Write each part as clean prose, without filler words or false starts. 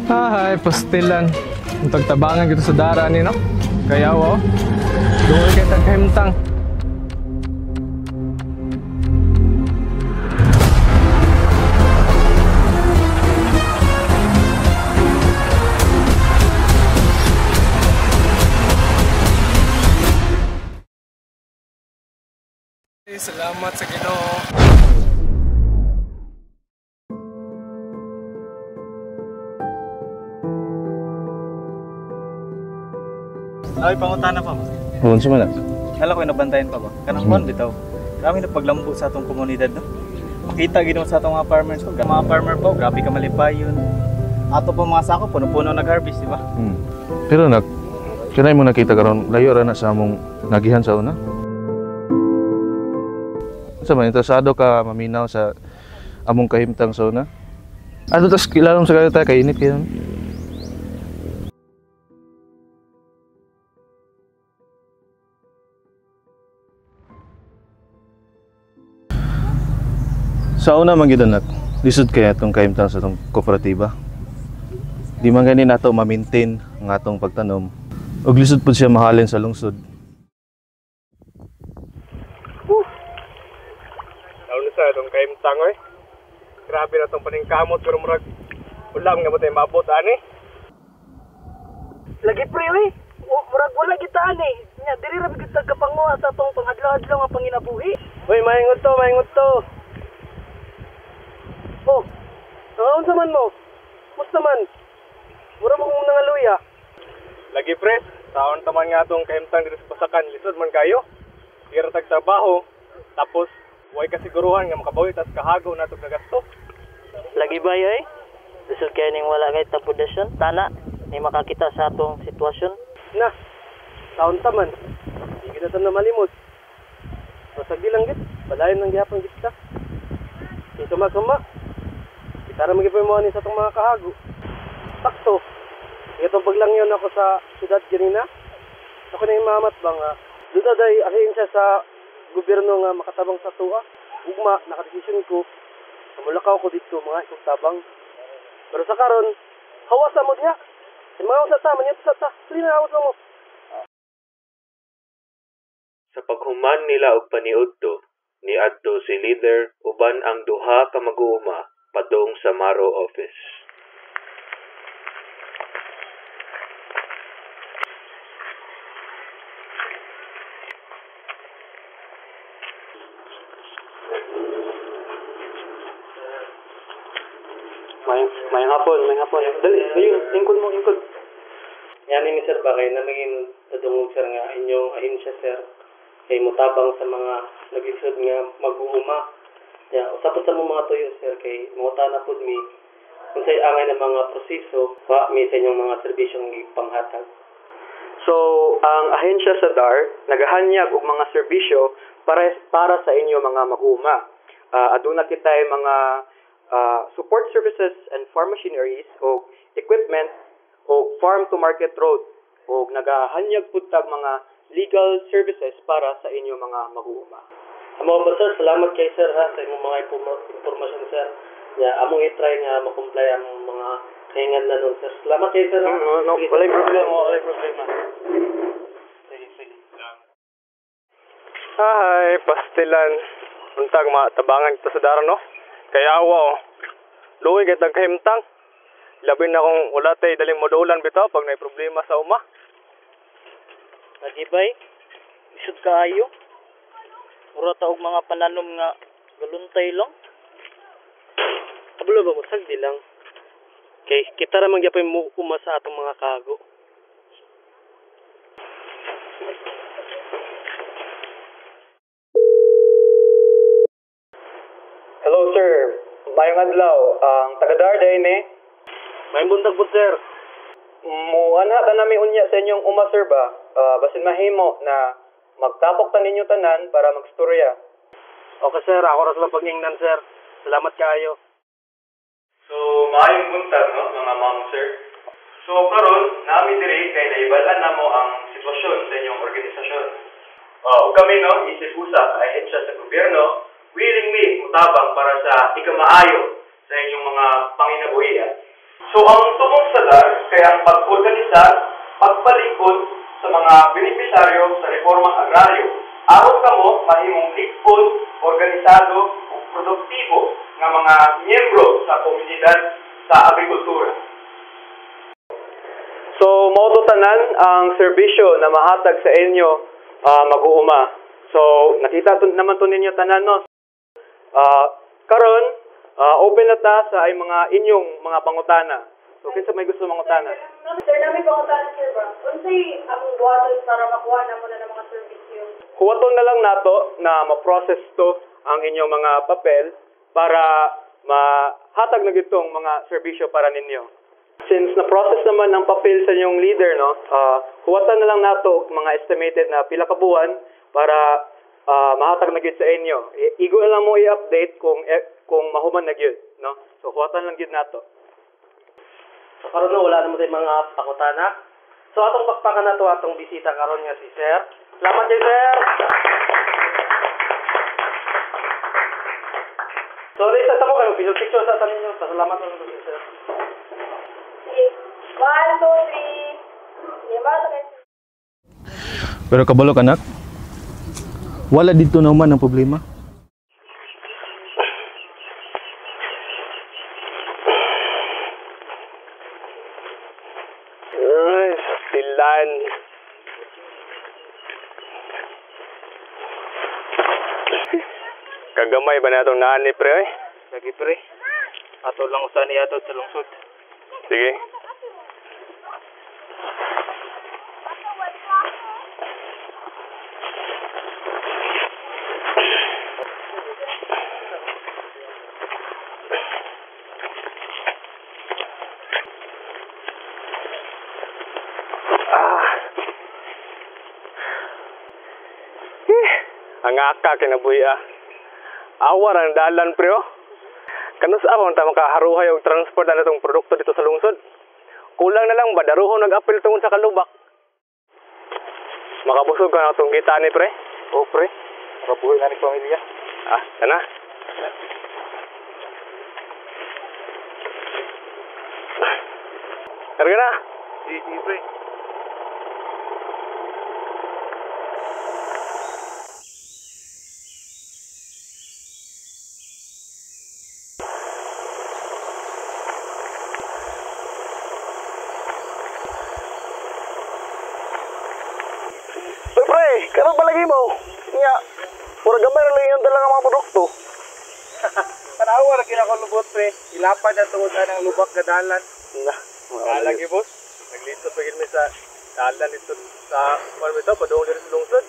Ay, pastilan. Ang tagtabangan kita sa dara ni, no? Kaya, wow. Doon kay tagkahimtang. Salamat sa Ginoo. Ay, pangutana pa ba? Oo, sumala. Kala ko nabantayan pa ba? Kanang buwan bitaw. Kami na paglambo sa atong komunidad, no? Makita ginawa sa atong mga farmers ko. Mga farmer po, grabe ka malipay yun. Ato po mga sako, puno-puno nag-harvest, di ba? Pero kanay mo nakita karon layo ra na sa among nagihan sa una. Sa man interesado ka maminaw sa among kahimtang sa una? Ano tas kilalong sa kayo tayo kainit kayo? Sa una man gyud anak, lisod kaya itong kahimtang sa itong kooperatiba. Di man gani nato ma-maintain ang atong pagtanom. Og lisod pud siya mahalin sa lungsod. Ano sa itong kahimtang, oy? Grabe na itong paningkamot, pero murag ulam nga mo tayo maabot, ani? Lagi pre, oy. Murag wala kita, ani. Nya, diri ra kita kapanguha sa itong pangadlaw-adlaw nga panginabuhi. Uy, mahingot to, mahingot to. Oh, naon man mo? Musta man? Mura mo kong nangaluya. Lagi pre, taon taman nga itong kahimtang dito sa Pasakan, lisod man kayo. Kira tagtrabaho, tapos huwag kasiguruhan nga makabawi, tapos kahagaw na itong kagasto. Lagi ba yoy? Lisod kaya ning wala kay tapudasyon. Tana, ni makakita sa atong sitwasyon. Na, taon taman. Hindi kita ito na malimot. Masagdi lang git, palayon ng gihapang kita. Ito masama. Kita rin magiging mo sa itong mga kahago. Takto. Itong paglangyon ako sa siyudad ganina. Ako na yung mamat ba nga. Doon day ahensya sa gobyerno nga makatabang sa tuwa. Ugma, nakadesisyon ko. Namulakaw ko dito mga ikong tabang. Pero sa karon, hawasa mo diha. Yung mga usat tama niya sa ta. Sige na hawas mo. Sa paghuman nila og paniudto, niadto si leader uban ang duha ka mag-uuma padong sa Maro office. Mayang hapon. Dali, ingkod mo. Yan ni sir ba kay namingin tadungog sir nga inyong ahensya sir. Kay mutabang sa mga naglisod nga mag-uuma. Ya, usapos sa mga tuyo sir kay muta na pud mi unsay angay ng mga proseso pa mi sa inyong mga serbisyong ipanghatag. So, ang ahensya sa DAR, naghahanyag og mga serbisyo para sa inyo mga mag-uuma. Aduna kitay mga support services and farm machineries o equipment o farm to market road o nagahanyag pud tag mga legal services para sa inyo mga mag-uuma. Amo ba sir, salamat kay sir ha sa imong mga impormasyon sir. Ya, among i-try nga ma-comply ang mga kahingan na nun sir. Salamat kay sir. Walay problema. Sige. Ay, pastilan. Untag matabangan kita sa dara, no? Kaya awa, oh. Luwi kay tagkahimtang. Labi na kung wala tayo daling modulan bitaw pag may problema sa uma. Lagi bay, isod kaayo. Mura taog mga pananom nga galuntay lang. Kabalo ba mo sagdi lang. Kay kita ra man gyapon mo uma sa atong mga kago. Hello sir, mayong adlaw. Ang taga-DAR day ni. May buntag po sir. Muanha ta nami unya sa inyong uma sir ba? Basin mahimo na magtapok ta ninyo tanan para magstorya. Okay sir, ako ra sa pagingnan sir. Salamat kaayo. So, maayong buntag, no, mga ma'am, sir. So, karon nami diri kay naibalan namo ang sitwasyon sa inyong organisasyon. Ug kami, no, isip-usap ay ahensya sa gobyerno, willingly mutabang para sa ikamaayo sa inyong mga panginabuhi. So ang tungkol sa DAR kay ang pag-organisa, pagpalikod sa mga benepisyaryo sa reformang agraryo. Aron kamo mahimong likod, organisado ug produktibo nga mga miyembro sa komunidad sa agrikultura. So mao to tanan ang serbisyo na mahatag sa inyo mag-uuma. So nakita naman to ninyo tanan no. Karon open na ta sa ay mga inyong mga pangutana. So kinsa may gusto mangutana? Sir, namin pangutahan sir ba? Unsay ang buhaton para makuha na mo na ng mga serbisyo? Huwaton na lang nato na ma-process to ang inyong mga papel para mahatag na gitong mga serbisyo para ninyo. Since na-process naman ng papel sa inyong leader, no, huwatan na lang nato mga estimated na pila ka buwan para mahatag na gid sa inyo. Igo na lang mo i-update kung mahuman na gyud, no. So huwatan lang gid nato. So karon no, wala naman tayong mga pangutana. So atong bakbakan na to atong bisita karon nga si Sir. Salamat kay Sir. So lisa sa ko kayo picture sa ninyo. Salamat sa si Sir. 1, 2, 3. Lima sa kayo. Pero kabalo anak, wala dito na man ang problema. Silan. Kagamay ba natong naan ni pre? Lagi pre. Ato lang usan ni ato sa lungsod. Sige. Ang aka kinabuhi Awar ang dalan pre oh. Kanus aron ta makaharuhay og transport na itong produkto dito sa lungsod. Kulang na lang ba daruhon nag-apil tungod sa kalubak. Makabusog ka na itong kita ni pre. O pre, rabuhay na ni pamilya. Tana. Karga na. Sige pre. Pre, karon palagi mo. Nya, pura gamay ra lang yung dalang mga produkto. Tanawa ra kinakalubot pre. Ilapad na tungod ang lubak nga dalan. Lagi boss. Naglito pa gid mi sa dalan dito sa farm ito padung diri sa lungsod.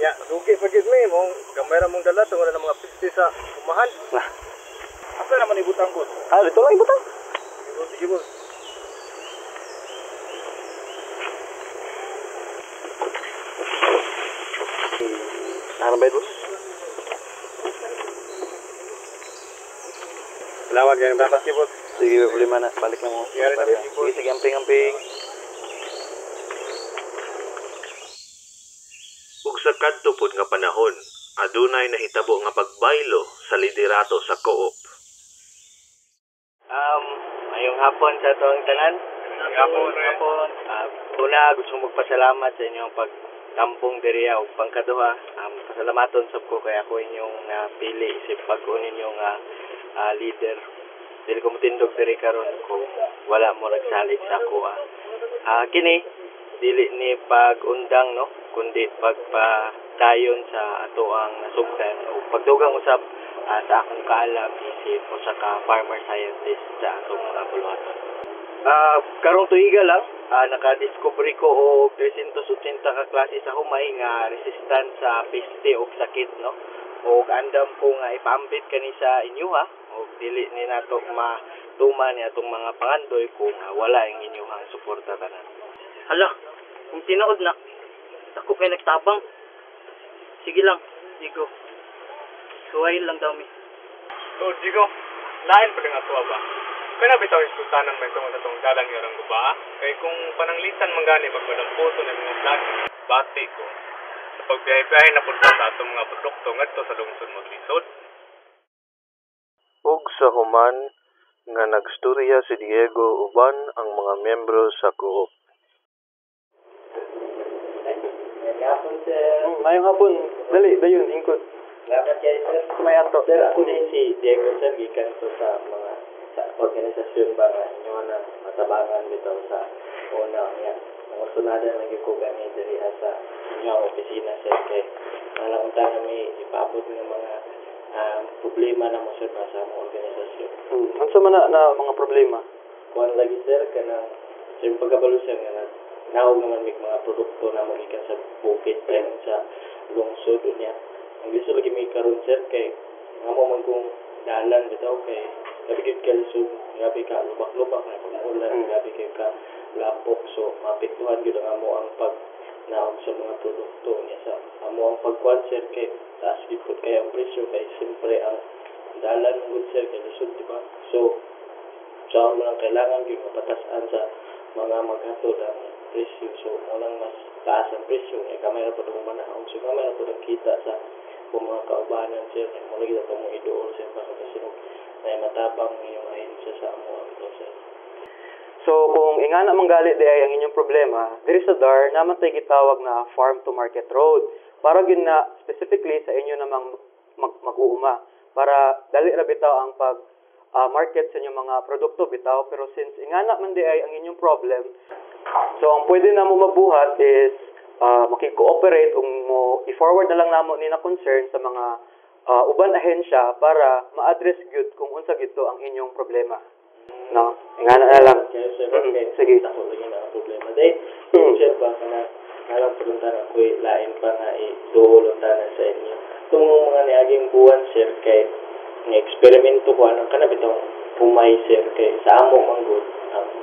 Ya, dugi pa gid mi mong gamay ra mong dala tungod ang mga piste sa umahan. Asa naman ibutang boss? Dito lang ibutang. Sige boss. Ano ba ito? Salamat ganyan ba? Sige boss. Sige, problema na. Balik na mo. Sige, sige, amping-amping. Ug sa kadto pod nga panahon, adunay nahitabo nga pagbaylo sa liderato sa co-op. Ngayong hapon sa tuwang tanan. Hapon. Una, gusto magpasalamat sa inyong pagtampong diriya o pangkaduha. Pasalamaton sab ko kay ako inyong pili isip pag-un inyong leader. Dili ko motindog diri karon kung wala mo nagsalig sa ako. Kini dili ni pag-undang no, kundi pagpadayon sa ato ang nasugdan o pagdugang usab sa akong kaalam isip o sa farmer scientist sa atong mga buluhaton. Karong tuiga lang, nakadiscovery ko og 380 ka klase sa humay nga resistant sa peste o sakit no. O andam ko nga ipaambit kani sa inyo o dili ni nato matuman ni atong mga pangandoy kung wala ang inyong suporta tanan. Hala, kung tinuod na ako kay nagtabang. Sige lang, Jigo. Suway lang daw mi. So, Jigo, lain pa nga tuwa ba? Kaya bitaw iskultanan may tungod sa itong dalan nga rang guba. Kaya kung pananglisan man gani magmadampuso ng mga vlog, bati ko. Sa pagbiyahe-biyahe na punta sa atong mga produkto ngadto sa lungsod maglisod. Ug sa human, nga nagstorya si Diego uban ang mga miyembro sa co-op. Mayong hapon. Dali, dayon, ingkod. Salamat kayo, sir. May ato. Sir, ako din si Diego, sir. Gikan ko sa mga sa organisasyon ba nga inyo na matabangan bitaw sa una niya. Ang usunadan lagi ko gani diri sa inyong opisina, sir. Kay malaunta na may ipabot ng mga problema na mo, sir, sa mga organisasyon. Ano man na mga problema? Kuan lagi, sir, kanang sir pagkabalo, sir, nga naog naman may mga produkto na magikan sa bukid and sa lungsod niya. Ang gusto lagi may karon, sir, kay nga mo man kung dalan bitaw kay gabi ka lisod, gabi ka lubak-lubak na pag-ulan, gabi ka lapok, so mapektuhan gyud ang amo ang pag naog sa mga produkto niya sa amo ang pagkuan, sir, kay taas gid pud kay ang presyo kay siyempre ang dalan gud, sir, kay lisod, di ba? So sa mo lang kailangan gyud mapatasan sa mga maghatod ang presyo, so mo lang mas taas ang presyo kay kamay ra pud mo manahon, so kamay ra pud ang kita sa mga kaubanan, sir, mo lagi ta mo iduol, sir, baka kasinog na matabang yung ahensya sa amo ang sir. So, kung ingana manggali di ay ang inyong problema, diri sa DAR, naman tayo gitawag na Farm to Market Road. Para yun na specifically sa inyo namang mag-uuma. Para dali ra bitaw ang pag-market sa inyong mga produkto bitaw. Pero since ingana man di ay ang inyong problem, so ang pwede na mo mabuhat is makikooperate o mo i-forward na lang namo ni na concern sa mga uban ahensya para ma-address gyud kung unsa gito ang inyong problema. No, ingana na lang. Kaya, sir, Sige. ako lagi na problema day. Sir, baka na alam po na ako'y lain pa nga iduulot na sa inyo. Itong mga niaging buwan, sir, kay nga-eksperimento ko, anong kanabitong umay, sir, kay sa amo manggod,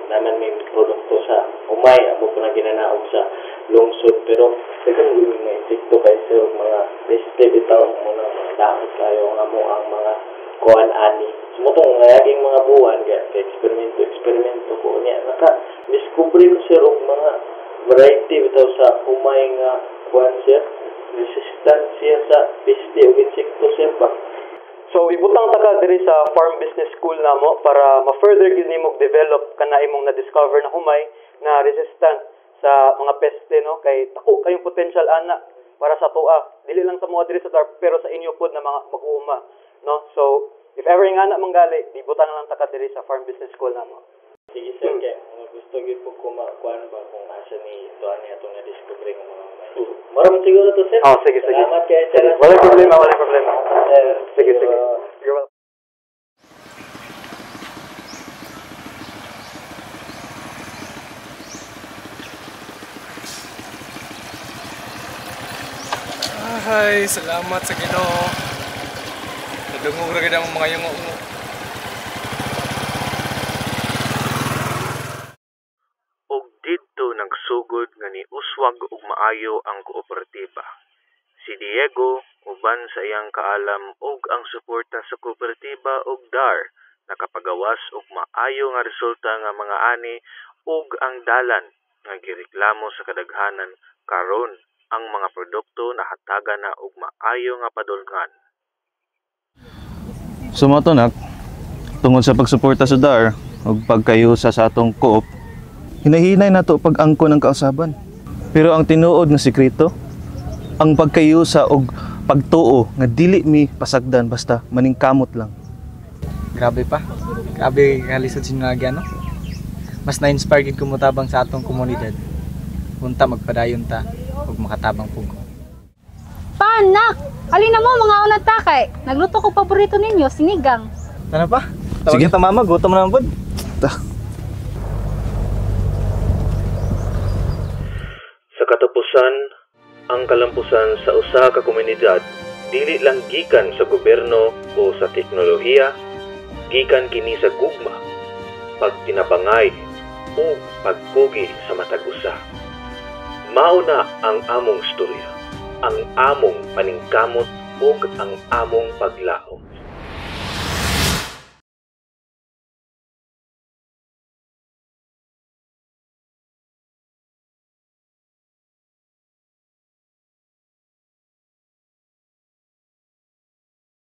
naman may produkto sa umay, amo po na ginanaog sa lungsod, pero second yung mga insekto kayo, sir, mga reste bitaw mo na mga dapat kayo, amo ang mga kuan-ani. Sumutong ngayaging mga buwan, kaya eksperimento ko niya. Naka-discovery ko, sir, og mga variety bitaw sa umay nga kuan, sir, resistant siya sa peste o insekto, sir, ba? So, ibutang ta ka diri sa Farm Business School namo para ma-further gyud nimo develop kana imong na-discover na humay na resistant sa mga peste, no? Kay dako kayong potential ana para sa tuwa. Dili lang sa mga diri sa DAR pero sa inyo pod na mga mag-uuma, no? So, if ever nga na manggali, ibutan na lang ta ka diri sa Farm Business School namo. Sige, sir, kaya gusto gyud po kumakuan ba kung asa ni tuan niya itong na-discover ng mga umay. Maraming siguro to, sir. Oh, sige. Salamat kayo, sir. Walang problema. Sige. Sige. You're welcome. Ay, salamat sa Ginoo. Nadungog ra gid ang mga yungo. Og didto nagsugod nga ni uswag ug maayo ang kooperatiba. Si Diego uban sa iyang kaalam ug ang suporta sa kooperatiba ug DAR nakapagawas og maayo nga resulta nga mga ani ug ang dalan nga gireklamo sa kadaghanan karon ang mga produkto nahatagan na og maayo nga padulngan. Sumato nak tungod sa pagsuporta sa DAR ug pagkayusa sa atong co-op, hinahinay nato pag-angko ng kausaban. Pero ang tinuod nga sekreto, ang pagkayusa og pagtuo nga dili mi pasagdan basta maningkamot lang. Grabe pa. Grabe kalisod sinagyan, no? Mas na-inspire gid ko motabang sa atong komunidad. Unta magpadayon ta ug makatabang pug. Panak! Halina mo mga unat takay. Nagluto ko paborito ninyo, sinigang. Tara pa. Tawag kita mama, gutom na pod. Sa katapusan, ang kalampusan sa usa ka komunidad dili lang gikan sa gobyerno o sa teknolohiya, gikan kini sa gugma, pagtinabangay o pagpugi sa matag usa. Mao na ang among storya, ang among paningkamot ug ang among paglaom.